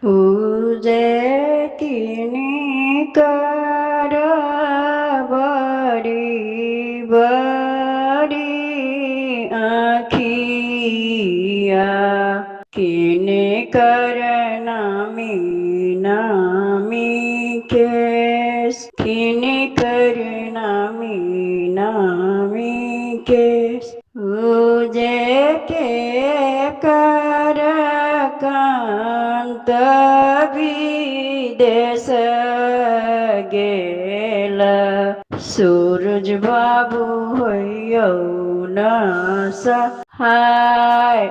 पूजे किनी कर बड़ी बड़ी आखिया किने कर नामी नामी केस किने कर नामी नामी केस पूजे के कर कांत विदेश गेल सूरज बाबू होयो न सहाय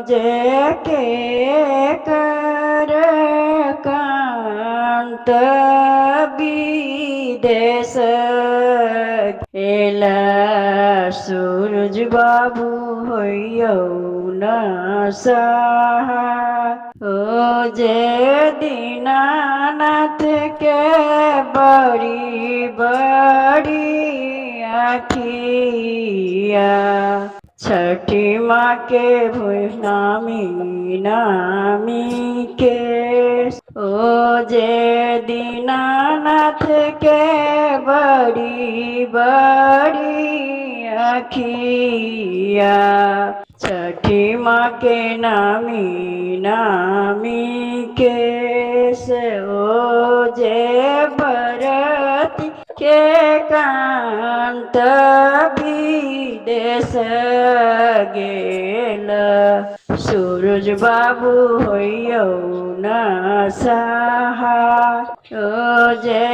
जे के कर कांत विदेश गेल सूरज बाबू होयो न सहाय जे दीनानाथ के बड़ी बड़ी आखिया छठी माँ के भुनामी नामी के जे दीनानाथ के बड़ी बड़ी आखिया छठी माँ के नामी नामी केस जे भरती के कांत विदेश गेल सूरज बाबू होयो न सहाय जे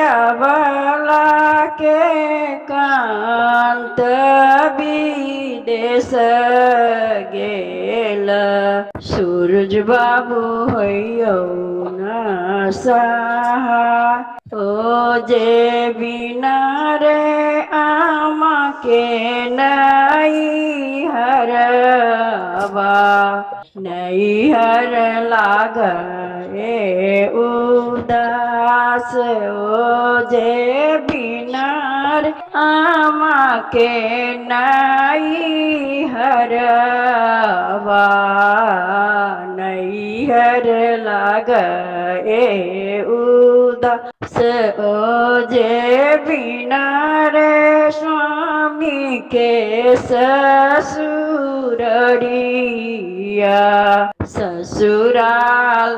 अबला के कांत विदेश गेल सूरज बाबू होयो न सहाय जे बिना रे आमा के नई हरवा नई हर लागे उदास जे बिना रे आमा के नई हरवा नई हर लागे उदास जे बिना रे स्वामी के ससुरड़िया ससुरा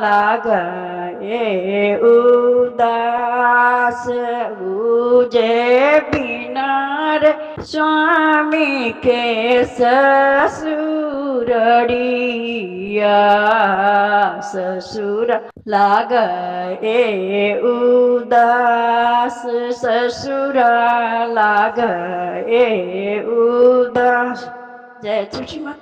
लागे उदास जे बिना रे स्वामी के ससुरड़िया ससुर लागे उदास ससुर लागे उदास। जय तुलसी माता।